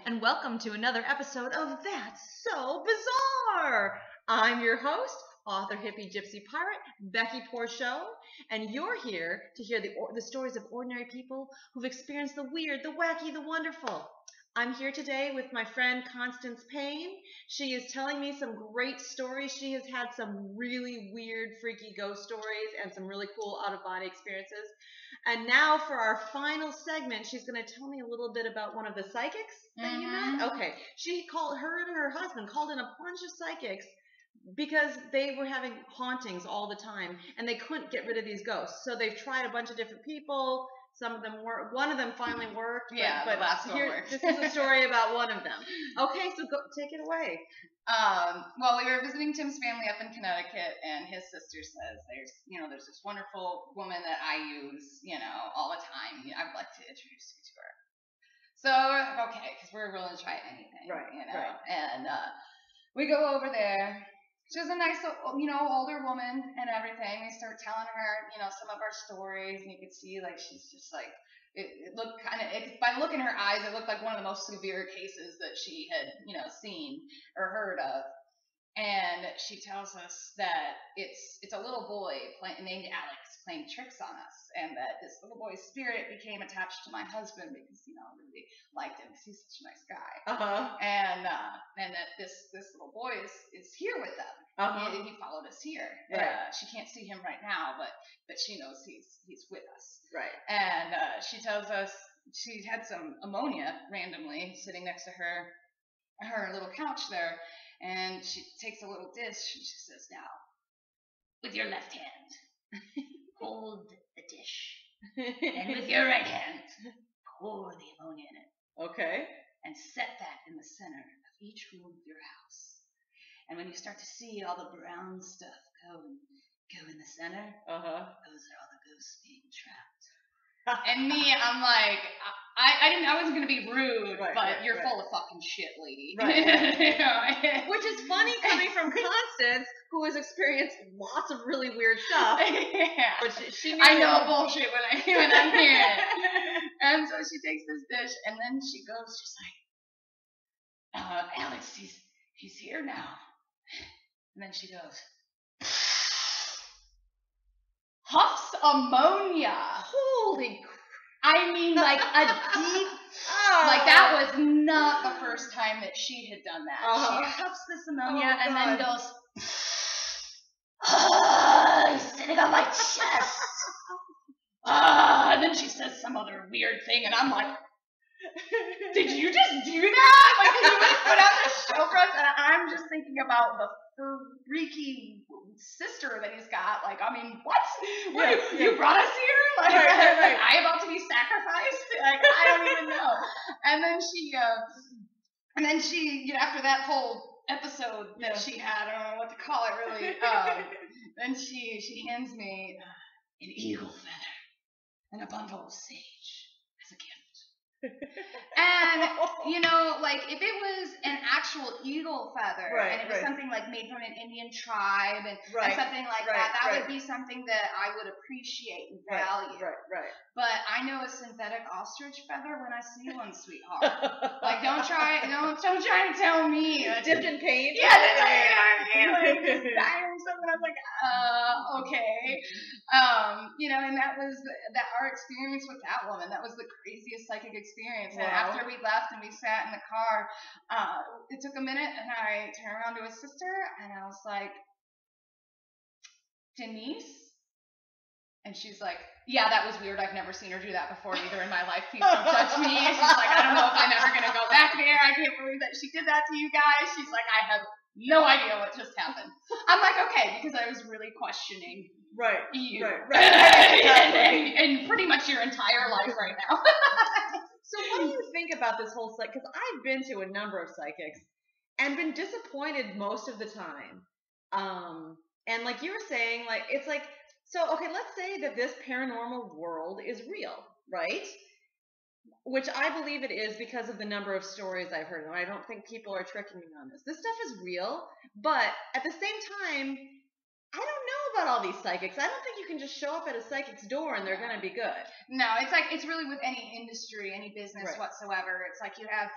and welcome to another episode of That's So Bizarre. I'm your host, author, hippie, gypsy pirate, Becky Porchot, and you're here to hear the stories of ordinary people who've experienced the weird, the wacky, the wonderful. I'm here today with my friend Constance Payne. She is telling me some great stories. She has had some really weird, freaky ghost stories and some really cool out-of-body experiences. And now for our final segment, she's going to tell me a little bit about one of the psychics that you met. Okay. Her and her husband called in a bunch of psychics because they were having hauntings all the time and they couldn't get rid of these ghosts. So they've tried a bunch of different people. Some of them worked. One of them finally worked. But the last one worked. This is a story about one of them. Okay, so go take it away. Well, we were visiting Tim's family up in Connecticut, and his sister says there's this wonderful woman that I use, all the time. I'd like to introduce you to her. So, okay, because we're willing to try anything, right? And we go over there. She was a nice, older woman and everything. We start telling her, some of our stories, and you could see, she's just it looked by the look in her eyes, it looked like one of the most severe cases that she had, seen or heard of. And she tells us that it's a little boy named Alex playing tricks on us, and that this little boy's spirit became attached to my husband because, I really liked him because he's such a nice guy. And that this little boy is here with them. He followed us here. Right. She can't see him right now, but she knows he's with us. Right. And she tells us she had some ammonia randomly sitting next to her little couch there. And she takes a little dish and she says, "Now, with your left hand, hold the dish. And with your right hand, pour the ammonia in it. Okay. And set that in the center of each room of your house. And when you start to see all the brown stuff go in the center, those are all the ghosts being trapped." And me, I'm like, I wasn't going to be rude, but you're full of fucking shit, lady. Right. Which is funny coming from Constance, who has experienced lots of really weird stuff. Yeah. But she I know bullshit when I'm hearing it. And so she takes this dish, and then she goes, she's like, "Alex, he's here now." And then she goes, huffs ammonia. Holy crap. I mean, like a deep, that was not the first time that she had done that. She huffs this ammonia and then goes, "He's sitting on my chest." And then she says some other weird thing, and I'm like, did you just do that? Did you really put out this show for us? And I'm just thinking about the freaky sister that he's got. What? You brought us here? Am I about to be sacrificed? I don't even know. And then she, after that whole episode that she had, I don't know what to call it really, then she hands me an eagle feather and a bundle of sage as a gift. And if it was an actual eagle feather and it was something made from an Indian tribe and something like that would be something that I would appreciate and value. Right. But I know a synthetic ostrich feather when I see one, sweetheart. Don't try to tell me dipped in paint. Yeah, something. I was like, okay. And that was our experience with that woman. That was the craziest psychic experience. Wow. And after we left and we sat in the car, it took a minute, and I turned around to his sister and I was like, "Denise?" And she's like, "Yeah, that was weird. I've never seen her do that before either in my life. Please don't judge me." She's like, "I don't know if I'm ever going to go back there. I can't believe that she did that to you guys." She's like, "I have no idea what just happened." I'm like, okay, because I was really questioning you. And pretty much your entire life right now. So what do you think about this whole psychic? Because I've been to a number of psychics and been disappointed most of the time. And like you were saying, okay, let's say that this paranormal world is real, right? Which I believe it is because of the number of stories I've heard. And I don't think people are tricking me on this. This stuff is real, but at the same time, I don't know about all these psychics. I don't think you can just show up at a psychic's door and they're going to be good. No, it's really with any industry, any business whatsoever. It's like you have,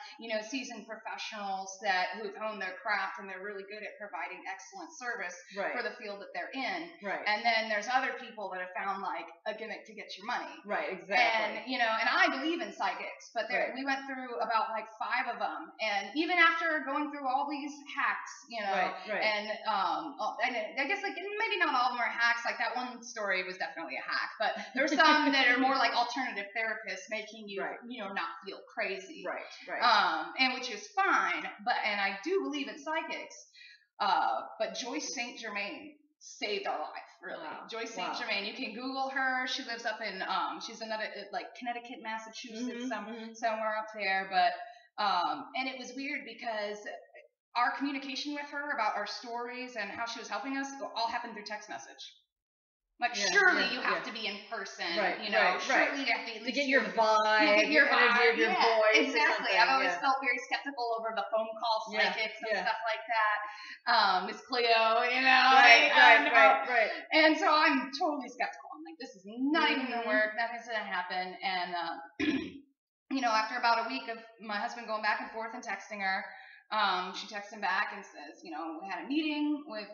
seasoned professionals who've honed their craft and they're really good at providing excellent service for the field that they're in. Right. And then there's other people that have found like a gimmick to get your money. Right, exactly. And, and I believe in psychics, but we went through about like 5 of them. And even after going through all these hacks, and I guess like maybe not all of them are hacks. Like that one story was definitely a hack, but there's some that are more like alternative therapists making you, not feel crazy. Right. And which is fine, and I do believe in psychics. But Joyce St. Germain saved our life, really. Wow. Joyce St. Germain. You can Google her. She lives up in, she's another, like Connecticut, Massachusetts, somewhere up there. But, and it was weird because our communication with her about our stories and how she was helping us all happened through text message. Like, surely you have to be in person, surely you have to get your vibe, your energy of your voice. Exactly. I've always felt very skeptical over the phone call psychics and stuff like that. Miss Cleo, Right. And so I'm totally skeptical. I'm like, this is not even going to work. Nothing's going to happen. And, after about a week of my husband going back and forth and texting her, she texts him back and says, we had a meeting with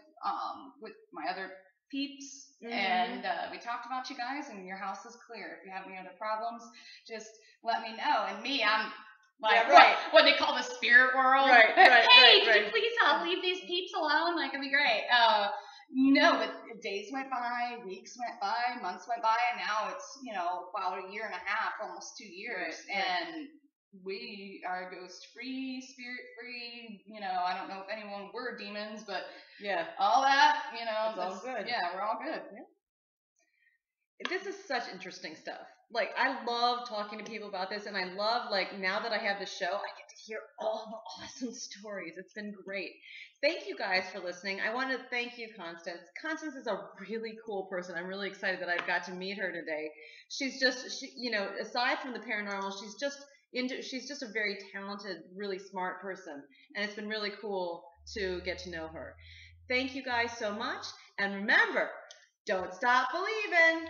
my other peeps, and we talked about you guys, and your house is clear. If you have any other problems, just let me know. And me, I'm like, what they call the spirit world. Hey, could you please leave these peeps alone? Like, it'd be great. No, but days went by, weeks went by, months went by, and now it's, about a year and a half, almost 2 years. And we are ghost-free, spirit-free, I don't know if anyone were demons, but all that, it's all good. Yeah, we're all good. Yeah. This is such interesting stuff. Like, I love talking to people about this, and I love, like, now that I have the show, I get to hear all the awesome stories. It's been great. Thank you guys for listening. I want to thank you, Constance. Constance is a really cool person. I'm really excited that I've got to meet her today. She's just, aside from the paranormal, she's just a very talented, really smart person, and it's been really cool to get to know her. Thank you guys so much, and remember, don't stop believing.